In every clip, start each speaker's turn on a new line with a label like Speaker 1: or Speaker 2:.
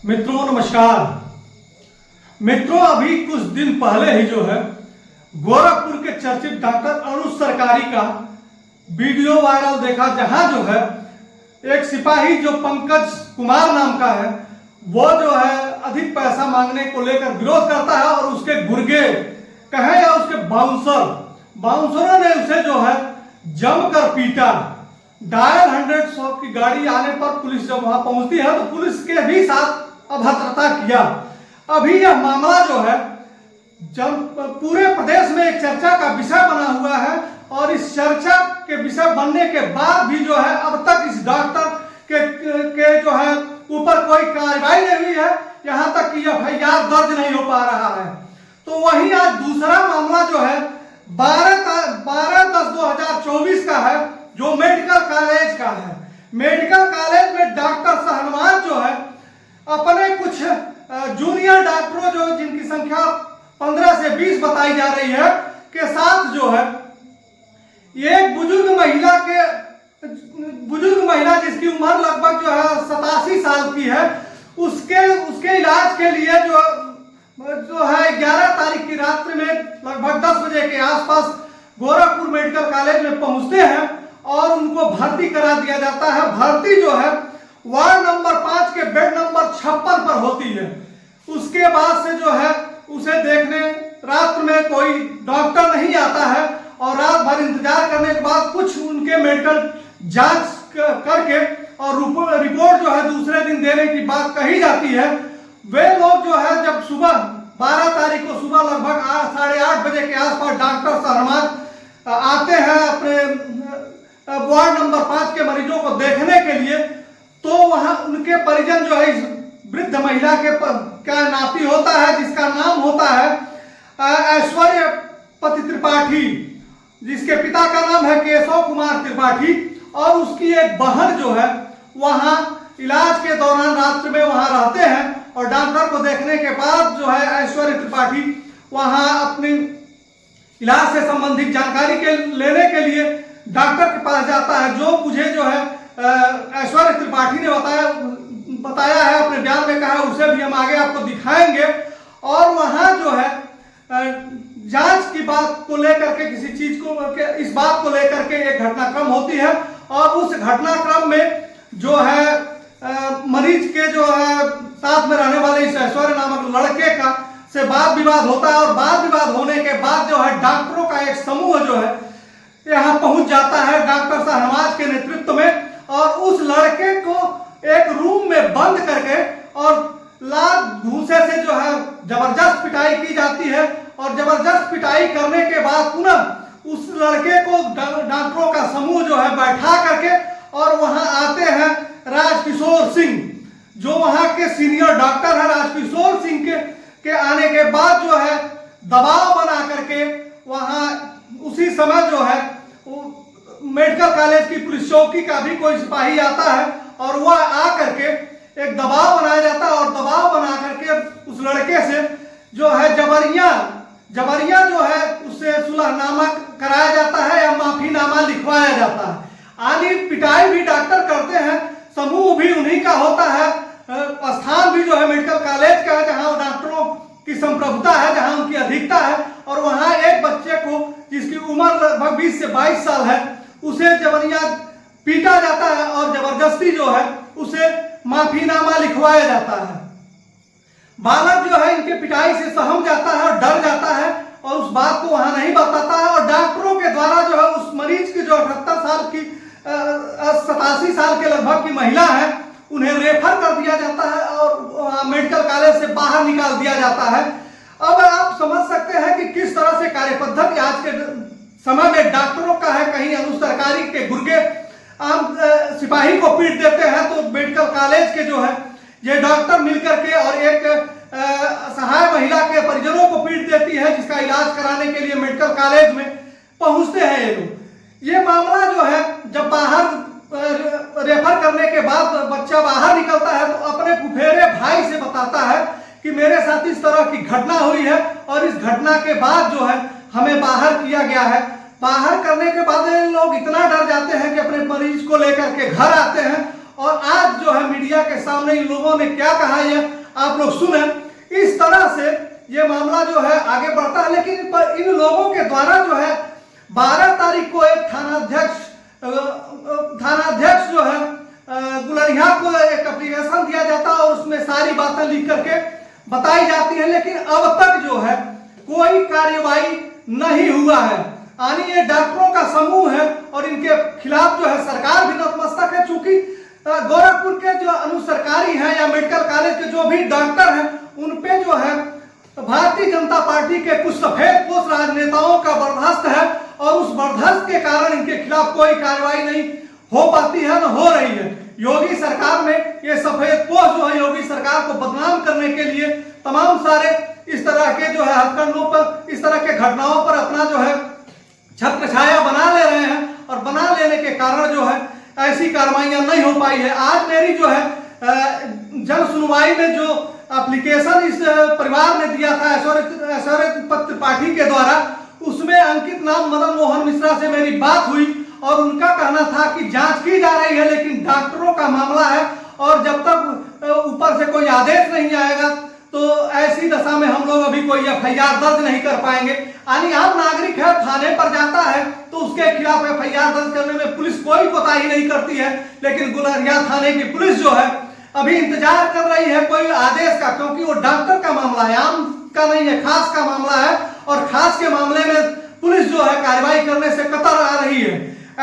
Speaker 1: मित्रों नमस्कार। मित्रों अभी कुछ दिन पहले ही जो है गोरखपुर के चर्चित डॉक्टर अनुज सरकारी का वीडियो वायरल देखा, जहां जो है एक सिपाही जो पंकज कुमार नाम का है वो जो है अधिक पैसा मांगने को लेकर विरोध करता है और उसके गुर्गे कहे या उसके बाउंसरों ने उसे जो है जमकर पीटा। डायल 100 की गाड़ी आने पर पुलिस जब वहां पहुंचती है तो पुलिस के भी साथ अभद्रता किया। अभी यह मामला जो है जब पूरे प्रदेश में एक चर्चा का विषय बना हुआ है और इस चर्चा के विषय बनने के बाद भी जो है अब तक इस डॉक्टर के जो है ऊपर कोई कार्रवाई नहीं हुई है, यहां तक कि एफआईआर दर्ज नहीं हो पा रहा है। तो वहीं आज दूसरा मामला जो है 12/10/2024 का है, जो मेडिकल कॉलेज का है। मेडिकल कॉलेज में डॉक्टर शहनवाज जो है अपने कुछ जूनियर डॉक्टरों जो जिनकी संख्या 15 से 20 बताई जा रही है के साथ जो है एक बुजुर्ग महिला जिसकी उम्र लगभग जो है 87 साल की है, उसके इलाज के लिए जो है 11 तारीख की रात्रि में लगभग 10 बजे के आसपास गोरखपुर मेडिकल कॉलेज में पहुंचते हैं और उनको भर्ती करा दिया जाता है। भर्ती जो है वार्ड नंबर 5 के बेड नंबर 56 पर होती है। उसके बाद से जो है उसे देखने रात में कोई डॉक्टर नहीं आता है और रात भर इंतजार करने के बाद कुछ उनके मेडिकल जांच करके और रिपोर्ट जो है दूसरे दिन देने की बात कही जाती है। वे लोग जो है जब सुबह 12 तारीख को सुबह लगभग 8:30 बजे के आसपास डॉक्टर शहनवाज आते हैं अपने वार्ड नंबर 5 के मरीजों को देखने के लिए, तो वहां उनके परिजन जो है इस वृद्ध महिला के क्या नाती होता है जिसका नाम होता है ऐश्वर्यपति त्रिपाठी, जिसके पिता का नाम है केशव कुमार त्रिपाठी, और उसकी एक बहन जो है वहां इलाज के दौरान रात्रि में वहां रहते हैं और डॉक्टर को देखने के बाद जो है ऐश्वर्य त्रिपाठी वहां अपनी इलाज से संबंधित जानकारी लेने के लिए डॉक्टर के पास जाता है। जो मुझे जो है ऐश्वर्य त्रिपाठी ने बताया है, अपने बयान में कहा है, उसे भी हम आगे आपको दिखाएंगे। और वहां जो है जांच की बात को लेकर के किसी चीज को इस बात को लेकर के एक घटनाक्रम होती है और उस घटनाक्रम में जो है मरीज के जो है साथ में रहने वाले इस ऐश्वर्य नामक लड़के का से वाद विवाद होता है और वाद विवाद होने के बाद जो है डॉक्टरों का एक समूह जो है यहाँ पहुंच जाता है डॉक्टर शहनवाज के नेतृत्व में और उस लड़के को एक रूम में बंद करके और लात घूंसे से जो है जबरदस्त पिटाई की जाती है और जबरदस्त पिटाई करने के बाद पुनः उस लड़के को डॉक्टरों का समूह जो है बैठा करके और वहां आते हैं राजकिशोर सिंह, जो वहां के सीनियर डॉक्टर है। राजकिशोर सिंह के आने के बाद जो है दबाव बना करके वहां उसी समय जो है मेडिकल कॉलेज की पुलिस चौकी का भी कोई सिपाही आता है और वह आकर के एक दबाव बनाया जाता है और दबाव बना करके उस लड़के से जो है जबरिया जो है उससे सुलहनामा कराया जाता है या माफीनामा लिखवाया जाता है। आदि पिटाई भी डॉक्टर करते हैं, समूह भी उन्हीं का होता है, स्थान भी जो है मेडिकल कॉलेज का है जहां डॉक्टरों की संप्रभुता है, जहां उनकी अधिकता है। और वहां एक बच्चे को जिसकी उम्र लगभग 20 से 22 साल है उसे जबरिया पीटा जाता है और जबरदस्ती जो है उसे माफीनामा लिखवाया जाता है। बालक जो है इनके पिटाई से सहम जाता है और डर जाता है और उस बात को वहां नहीं बताता है और डॉक्टरों के द्वारा जो है उस मरीज की जो 78 साल की 87 साल के लगभग की महिला है उन्हें रेफर कर दिया जाता है और मेडिकल कॉलेज से बाहर निकाल दिया जाता है। अब आप समझ सकते हैं कि किस तरह से कार्यपद्धति आज के समय में डॉक्टरों का है। कहीं अनुज सरकारी के गुर्गे आम सिपाही को पीट देते हैं तो मेडिकल कॉलेज के जो है ये डॉक्टर मिलकर के और एक सहाय महिला के परिजनों को पीट देती है जिसका इलाज कराने के लिए मेडिकल कॉलेज में पहुंचते हैं ये लोग। ये मामला जो है जब बाहर रेफर करने के बाद बच्चा बाहर निकलता है तो अपने फुफेरे भाई से बताता है कि मेरे साथ इस तरह की घटना हुई है और इस घटना के बाद जो है हमें बाहर किया गया है। बाहर करने के बाद लोग इतना डर जाते हैं कि अपने मरीज को लेकर के घर आते हैं और आज जो है मीडिया के सामने सामने इन लोगों ने क्या कहा ये आप लोग सुने। इस तरह से ये मामला जो है आगे बढ़ता है, लेकिन इन लोगों के द्वारा जो है 12 तारीख को एक थानाध्यक्ष जो है गुलरिया को एक एप्लीकेशन दिया जाता है और उसमें सारी बातें लिख करके बताई जाती है, लेकिन अब तक जो है कोई कार्यवाही नहीं हुआ है। यानी ये डॉक्टरों का समूह है और इनके खिलाफ जो है सरकार भी नतमस्तक है। चूंकि गोरखपुर के जो अनुसरकारी हैं या मेडिकल कॉलेज के जो भी डॉक्टर हैं उन पे जो है भारतीय जनता पार्टी के कुछ सफेदपोश राजनेताओं का बर्दाश्त है और उस बर्दाश्त के कारण इनके खिलाफ कोई कार्रवाई नहीं हो पाती है, न हो रही है। योगी सरकार में ये सफेदपोश जो है योगी सरकार को बदनाम करने के लिए तमाम सारे इस तरह के जो है हथकंडों पर, इस तरह के घटनाओं पर अपना जो है छत्र छाया बना ले रहे हैं और बना लेने के कारण जो है ऐसी कार्रवाइयां नहीं हो पाई है। आज मेरी जो है जन सुनवाई में जो एप्लीकेशन इस परिवार ने दिया था ऐश्वर्य त्रिपाठी के द्वारा, उसमें अंकित नाम मदन मोहन मिश्रा से मेरी बात हुई और उनका कहना था कि जांच की जा रही है, लेकिन डॉक्टरों का मामला है और जब तक ऊपर से कोई आदेश नहीं आएगा तो ऐसी दशा में हम लोग अभी कोई FIR दर्ज नहीं कर पाएंगे। यानी आम नागरिक है, थाने पर जाता है तो उसके खिलाफ FIR दर्ज करने में पुलिस कोई कोताही नहीं करती है, लेकिन गुलरिया थाने की पुलिस जो है अभी इंतजार कर रही है कोई आदेश का, क्योंकि वो डॉक्टर का मामला है, आम का नहीं है, खास का मामला है और खास के मामले में पुलिस जो है कार्रवाई करने से कतर आ रही है।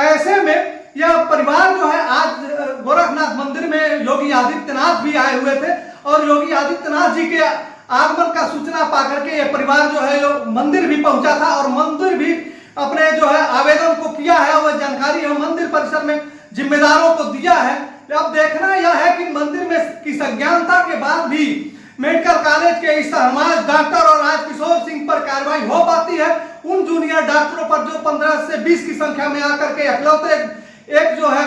Speaker 1: ऐसे में यह परिवार जो है आज गोरखनाथ मंदिर में योगी आदित्यनाथ भी आए हुए थे और योगी आदित्यनाथ जी के आगमन का सूचना पाकर के यह परिवार जो है मंदिर भी पहुंचा था और मंदिर भी अपने जो है आवेदन को किया है, वह जानकारी हम मंदिर परिसर में जिम्मेदारों को दिया है। अब देखना यह है कि मंदिर में की संज्ञानता के बाद भी मेडिकल कॉलेज के इस हमारे डॉक्टर और राजकिशोर सिंह पर कार्रवाई हो पाती है। उन जूनियर डॉक्टरों पर जो 15 से 20 की संख्या में आकर के इकलौते एक जो है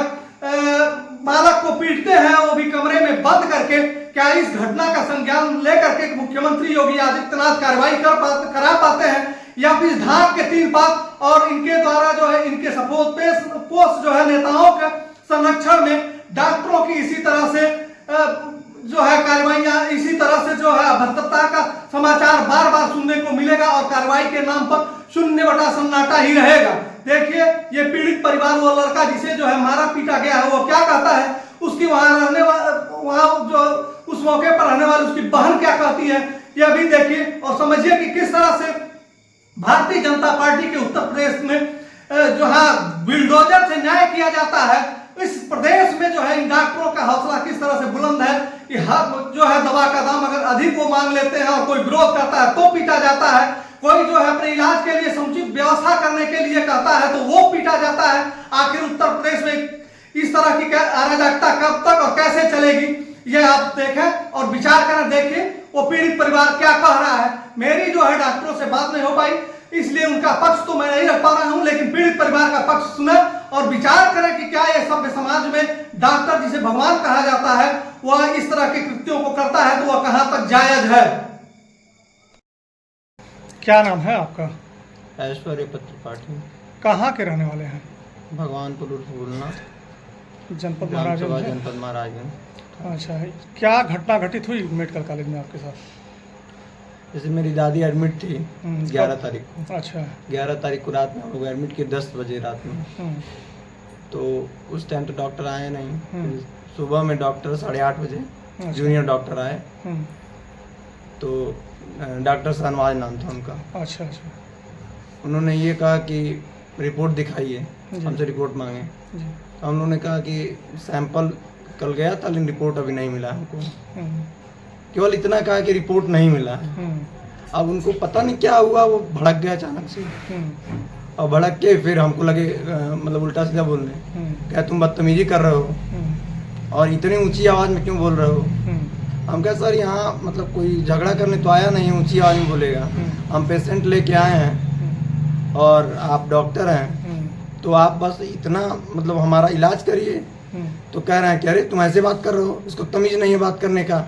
Speaker 1: बालक को पीटते हैं, वो भी कमरे में बंद करके, क्या इस घटना का संज्ञान लेकर के मुख्यमंत्री योगी आदित्यनाथ कार्रवाई करा पाते हैं या फिर धाक के 3 बात और इनके द्वारा जो है इनके सपोर्ट जो है नेताओं के संरक्षण में डॉक्टरों की इसी तरह से जो है कार्रवाइयां, इसी तरह से जो है अभद्रता का समाचार बार बार सुनने को मिलेगा और कार्रवाई के नाम पर शून्य बटा सन्नाटा ही रहेगा। देखिए ये पीड़ित परिवार, वो लड़का जिसे जो है मारा पीटा गया है, वो क्या कहता है, उसकी वहां जो उस मौके पर रहने वाली उसकी बहन क्या कहती है, यह भी देखिए और समझिए कि किस तरह से भारतीय जनता पार्टी के उत्तर प्रदेश में जो है बुलडोजर से न्याय किया जाता है। इस प्रदेश में जो है इन डॉक्टरों का हौसला किस तरह से बुलंद है कि हर जो है दवा का दाम अगर अधिक वो मांग लेते हैं और कोई विरोध करता है तो पीटा जाता है, कोई जो है अपने इलाज के लिए समुचित व्यवस्था करने के लिए कहता है तो वो पीटा जाता है। आखिर उत्तर प्रदेश में इस तरह की अराजकता कब तक और कैसे चलेगी, ये आप देखें और विचार करें। देखिए वो पीड़ित परिवार क्या कह रहा है। मेरी जो है डॉक्टरों से बात नहीं हो पाई, इसलिए उनका पक्ष तो मैं नहीं रख पा रहा हूं, लेकिन पीड़ित परिवार का पक्ष सुने और विचार करें कि क्या यह सभ्य समाज में डॉक्टर जिसे भगवान कहा जाता है वह इस तरह के कृत्यों को करता है तो वह कहां तक जायज है।
Speaker 2: क्या नाम है आपका?
Speaker 3: ऐश्वर्य त्रिपाठी।
Speaker 2: कहाँ के रहने वाले हैं?
Speaker 3: भगवानपुर बोलना,
Speaker 2: जनपद महाराजगंज।
Speaker 3: जनपद महाराजगंज।
Speaker 2: अच्छा है, क्या घटना घटित हुई मेडिकल कॉलेज में आपके साथ?
Speaker 3: जैसे मेरी दादी एडमिट थी 11 तारीख को।
Speaker 2: अच्छा।
Speaker 3: 11 तारीख को रात में हम लोग एडमिट किए 10 बजे रात में। तो उस टाइम तो डॉक्टर आए नहीं, सुबह में डॉक्टर 8:30 बजे जूनियर डॉक्टर आए। तो डॉक्टर शाहनवाज नाम था उनका।
Speaker 2: अच्छा अच्छा।
Speaker 3: उन्होंने ये कहा कि रिपोर्ट दिखाइए, हमसे रिपोर्ट मांगे। तो हम लोगों ने कहा कि सैंपल कल गया था लेकिन रिपोर्ट अभी नहीं मिला हमको। केवल इतना कहा कि रिपोर्ट नहीं मिला है। अब उनको पता नहीं क्या हुआ, वो भड़क गया अचानक से और भड़क के फिर हमको लगे मतलब उल्टा सीधा बोलने, क्या तुम बदतमीजी कर रहे हो और इतनी ऊंची आवाज में क्यों बोल रहे हो। हम कहे सर यहाँ मतलब कोई झगड़ा करने तो आया नहीं, ऊंची आवाज में बोलेगा। हम पेशेंट लेके आए हैं और आप डॉक्टर हैं तो आप बस इतना मतलब हमारा इलाज करिए। तो कह रहे हैं कि अरे तुम ऐसे बात कर रहे हो, इसको तमीज नहीं है बात करने का।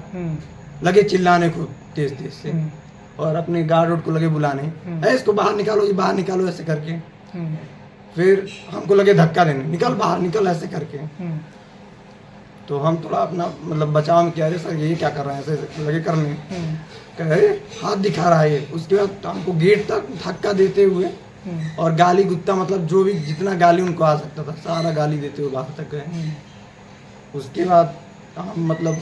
Speaker 3: लगे चिल्लाने को तेज तेज से और अपने गार्ड रोड को लगे बुलाने, इसको बाहर निकालो, ये बाहर निकालो ऐसे करके। फिर हमको लगे धक्का देने, निकल बाहर निकल ऐसे करके। तो हम थोड़ा अपना मतलब बचाव में किया, अरे सर ये क्या कर रहे हैं, ऐसे लगे करने, कह रहे हाथ दिखा रहा है ये। उसके बाद हमको गेट तक धक्का देते हुए और गाली गुत्ता, मतलब जो भी जितना गाली उनको आ सकता था सारा गाली देते हुए बाहर तक गए। उसके बाद हम मतलब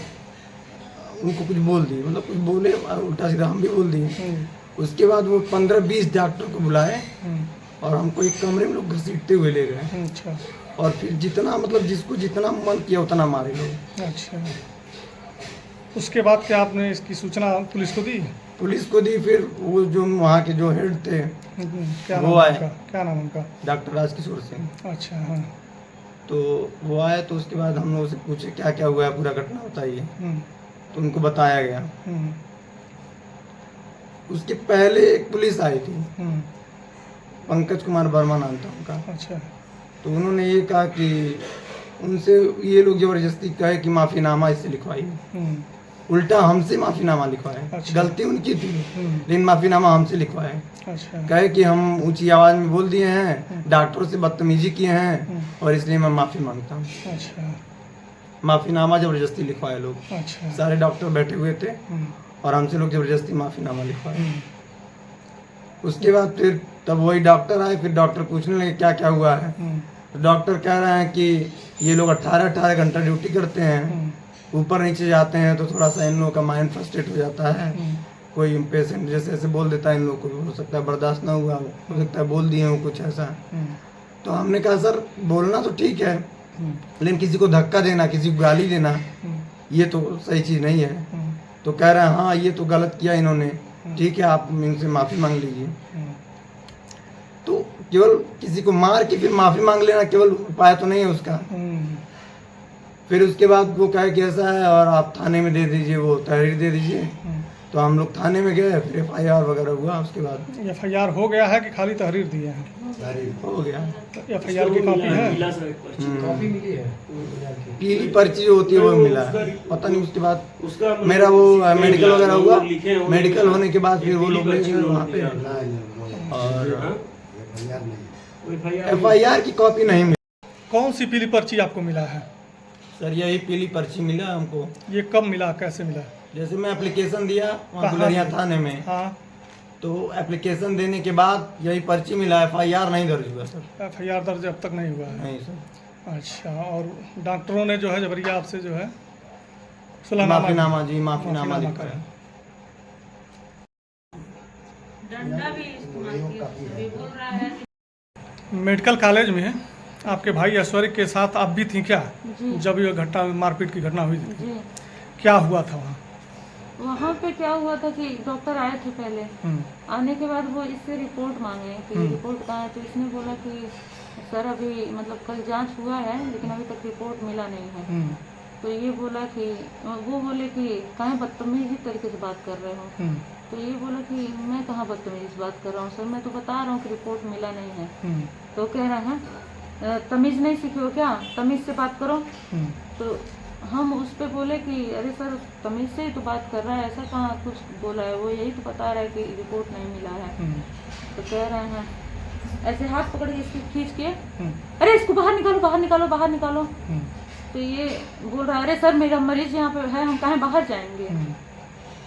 Speaker 3: उनको कुछ बोल दिए, मतलब कुछ बोले उल्टा सीधा हम भी बोल दिए। उसके बाद वो 15-20 डॉक्टर को बुलाए और हमको एक कमरे में लोग घसीटते हुए ले गए।
Speaker 2: अच्छा
Speaker 3: और फिर जितना मतलब जिसको जितना मन किया उतना मारे लोग।
Speaker 2: अच्छा, उसके बाद क्या आपने इसकी सूचना पुलिस को दी?
Speaker 3: पुलिस को दी, फिर वो जो वहाँ के जो हेड थे
Speaker 2: क्या
Speaker 3: वो
Speaker 2: नाम
Speaker 3: आए।
Speaker 2: उनका? क्या नाम उनका?
Speaker 3: डॉक्टर राजकिशोर सिंह।
Speaker 2: अच्छा हाँ।
Speaker 3: तो वो आए, तो उसके बाद हम लोगों से पूछे क्या क्या हुआ है, पूरा घटना बताइए। तो उनको बताया गया। उसके पहले एक पुलिस आई थी, पंकज कुमार वर्मा नाम था उनका।
Speaker 2: अच्छा,
Speaker 3: तो उन्होंने ये कहा कि उनसे ये लोग जबरदस्ती कहे कि माफीनामा इससे लिखवाइए। उल्टा हमसे माफीनामा लिखवाए।
Speaker 2: अच्छा।
Speaker 3: गलती उनकी थी लेकिन माफीनामा हमसे लिखवाए।
Speaker 2: अच्छा,
Speaker 3: कहे कि हम ऊंची आवाज में बोल दिए हैं, डॉक्टरों से बदतमीजी किए हैं और इसलिए मैं माफी मांगता हूँ।
Speaker 2: अच्छा,
Speaker 3: माफीनामा जबरदस्ती लिखवाए लोग।
Speaker 2: अच्छा,
Speaker 3: सारे डॉक्टर बैठे हुए थे और हमसे लोग जबरदस्ती माफीनामा लिखवाए। उसके बाद फिर तब वही डॉक्टर आए, फिर डॉक्टर पूछने लगे क्या क्या हुआ है। तो डॉक्टर कह रहे हैं कि ये लोग 18-18 घंटा ड्यूटी करते हैं, ऊपर नीचे जाते हैं तो थोड़ा सा इन लोगों का माइंड फ्रस्ट्रेट हो जाता है। कोई पेशेंट जैसे ऐसे बोल देता है, इन लोगों को हो सकता है बर्दाश्त ना हुआ हो सकता है बोल दिए हो कुछ ऐसा। तो हमने कहा सर बोलना तो ठीक है लेकिन किसी को धक्का देना, किसी को गाली देना ये तो सही चीज़ नहीं है। तो कह रहे हैं हाँ ये तो गलत किया इन्होंने, ठीक है आप इनसे माफ़ी मांग लीजिए। तो केवल किसी को मार के फिर माफ़ी मांग लेना केवल उपाय तो नहीं है उसका। फिर उसके बाद वो कहे कि ऐसा है और आप थाने में दे दीजिए, वो तहरीर दे दीजिए। तो हम लोग थाने में गए, फिर FIR वगैरह हुआ। उसके बाद
Speaker 2: FIR हो गया है कि खाली तहरीर दिए हैं?
Speaker 3: हो गया।
Speaker 2: FIR की कॉपी है?
Speaker 4: कॉपी मिली है
Speaker 3: पीली पर्ची जो होती है वो मिला है, पता नहीं। उसके बाद मेरा वो मेडिकल वगैरह हुआ, मेडिकल होने के बाद फिर वो लोग ले गए वहाँ पे और FIR की कॉपी नहीं मिली।
Speaker 2: कौन सी पीली पर्ची आपको मिला है?
Speaker 3: सर यही पीली पर्ची मिला हमको।
Speaker 2: ये कब मिला, कैसे मिला?
Speaker 3: जैसे मैं एप्लीकेशन दिया वहाँ
Speaker 2: कहाँ
Speaker 3: गुलरिया
Speaker 2: दिया?
Speaker 3: थाने में,
Speaker 2: हाँ,
Speaker 3: तो एप्लीकेशन देने के बाद यही पर्ची मिला, FIR नहीं दर्ज हुआ सर।
Speaker 2: FIR दर्ज अब तक नहीं हुआ है?
Speaker 3: नहीं सर।
Speaker 2: अच्छा, और डॉक्टरों ने जो है जबरिया आपसे जो है सुलहनामा
Speaker 3: माफीनामा जी, माफीनामा लिखा है।
Speaker 5: डंडा भी इस्तेमाल किया, अभी बोल रहा है
Speaker 2: मेडिकल कॉलेज में आपके भाई ऐश्वर्य के साथ आप भी थी क्या
Speaker 5: जी।
Speaker 2: जब ये घटना मारपीट की घटना हुई थी?
Speaker 5: जी।
Speaker 2: क्या हुआ था वहाँ?
Speaker 5: वहाँ पे क्या हुआ था कि डॉक्टर आए थे पहले, आने के बाद वो इससे रिपोर्ट मांगे कि रिपोर्ट कहाँ है। तो इसने बोला कि सर अभी मतलब कल जांच हुआ है लेकिन अभी तक रिपोर्ट मिला नहीं है। तो ये बोला कि वो बोले कि कहाँ बदतमीजी तरीके से बात कर रहे हो। तो ये बोला कि मैं कहाँ बदतमीजी से बात कर रहा हूँ सर, मैं तो बता रहा हूँ कि रिपोर्ट मिला नहीं है। तो कह रहे हैं तमीज़ नहीं सीखे हो क्या, तमीज़ से बात करो। तो हम उस पर बोले कि अरे सर तमीज़ से ही तो बात कर रहा है, ऐसा कहाँ कुछ बोला है, वो यही तो बता रहा है कि रिपोर्ट नहीं मिला है। तो कह रहे हैं ऐसे हाथ पकड़ के इसको खींच के अरे इसको बाहर निकालो बाहर निकालो बाहर निकालो। तो ये बोल रहा है अरे सर मेरा मरीज यहाँ पे है, हम कहाँ बाहर जाएंगे।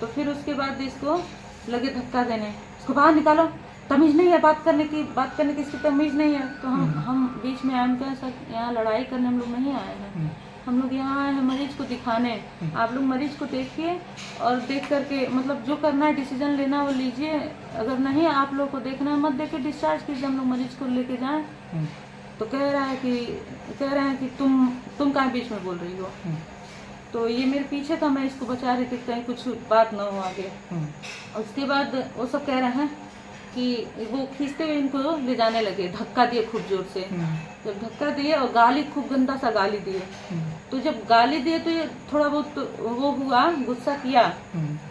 Speaker 5: तो फिर उसके बाद इसको लगे धक्का देने, इसको बाहर निकालो, तमीज़ नहीं है बात करने की इसकी तमीज़ नहीं है। तो हम बीच में आए हैं सर, यहाँ लड़ाई करने हम लोग नहीं आए हैं, हम लोग यहाँ आए हैं मरीज को दिखाने। आप लोग मरीज को देखिए और देख करके मतलब जो करना है डिसीजन लेना वो लीजिए, अगर नहीं आप लोग को देखना है मत देके डिस्चार्ज कीजिए, हम लोग मरीज को लेके जाएं। तो कह रहे हैं कि तुम कहाँ बीच में बोल रही हो। तो ये मेरे पीछे था, मैं इसको बचा रही थी कहीं कुछ बात ना हो आगे। उसके बाद वो सब कह रहे हैं कि वो खींचते हुए इनको ले जाने लगे, धक्का दिए खूब जोर से। जब धक्का दिए और गाली खूब गंदा सा गाली दिए। तो जब गाली दिए तो ये थोड़ा बहुत वो हुआ, गुस्सा किया।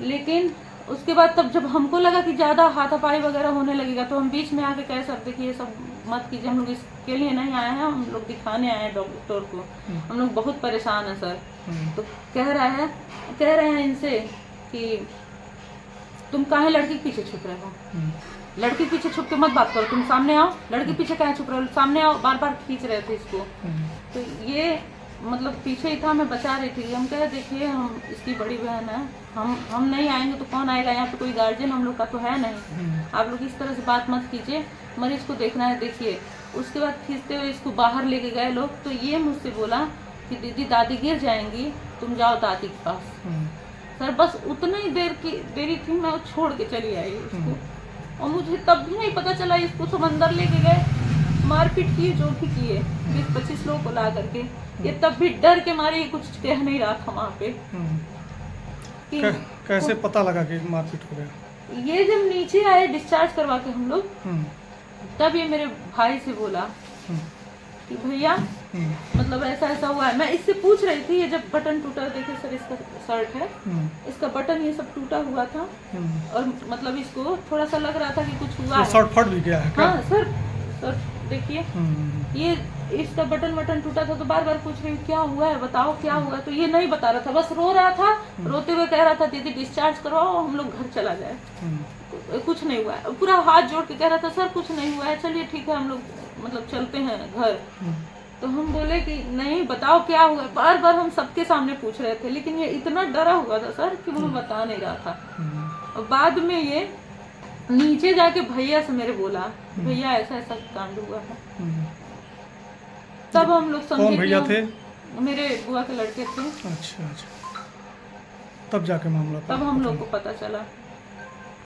Speaker 5: लेकिन उसके बाद तब जब हमको लगा कि ज़्यादा हाथापाई वगैरह होने लगेगा तो हम बीच में आके कह सकते कि ये सब मत कीजिए, हम लोग इसके लिए नहीं आए हैं, हम लोग दिखाने आए हैं डॉक्टर को, हम लोग बहुत परेशान हैं सर। तो कह रहे हैं इनसे कि तुम काहे लड़की के पीछे छुप रहे हो, लड़की के पीछे छुप के मत बात करो, तुम सामने आओ, लड़की पीछे काहे छुप रहे हो, सामने आओ, बार बार खींच रहे थे इसको। तो ये मतलब पीछे ही था, मैं बचा रही थी। हम कहे देखिए हम इसकी बड़ी बहन है, हम नहीं आएंगे तो कौन आएगा, यहाँ पे कोई गार्जियन हम लोग का तो है नहीं, आप लोग इस तरह से बात मत कीजिए, मरीज को देखना है देखिए। उसके बाद खींचते हुए इसको बाहर लेके गए लोग, तो ये मुझसे बोला कि दीदी दादी गिर जाएंगी, तुम जाओ दादी के पास। सर बस उतनी ही देरी थी, मैं छोड़ के चली आई उसको, और मुझे तब भी नहीं पता चला। इसको समंदर लेके गए, मारपीट किए, जो भी किए 20-25 लोगों को ला करके। ये तब भी डर के मारे ये कुछ कह नहीं रहा था वहाँ पे कि
Speaker 2: कैसे पता लगा कि मारपीट हो गया?
Speaker 5: ये जब नीचे आए डिस्चार्ज करवा के हम लोग, तब ये मेरे भाई से बोला कि भैया मतलब ऐसा ऐसा हुआ है। मैं इससे पूछ रही थी, ये जब बटन टूटा, देखिए सर इसका शर्ट है, इसका बटन ये सब टूटा हुआ था, और मतलब इसको थोड़ा सा लग रहा था कि कुछ हुआ है।
Speaker 2: शर्ट फट भी गया है क्या?
Speaker 5: हाँ सर देखिए ये इसका बटन टूटा था, तो बार बार पूछ रही क्या हुआ है, बताओ क्या हुआ। तो ये नहीं बता रहा था, बस रो रहा था, रोते हुए कह रहा था दीदी डिस्चार्ज करवाओ, हम लोग घर चला जाए, कुछ नहीं हुआ है। पूरा हाथ जोड़ के कह रहा था सर कुछ नहीं हुआ है, चलिए ठीक है हम लोग मतलब चलते हैं घर। तो हम बोले कि नहीं बताओ क्या हुआ है। बार बार हम सबके सामने पूछ रहे थे, लेकिन ये इतना डरा हुआ था सर कि वो बता नहीं रहा था। और बाद में ये नीचे जाके भैया से मेरे बोला भैया ऐसा ऐसा कांड हुआ है। तब हम लोग समझे।
Speaker 2: कौन भैया थे?
Speaker 5: मेरे बुआ के लड़के थे।
Speaker 2: अच्छा, तब जाके मामला
Speaker 5: तब हम लोग को पता चला।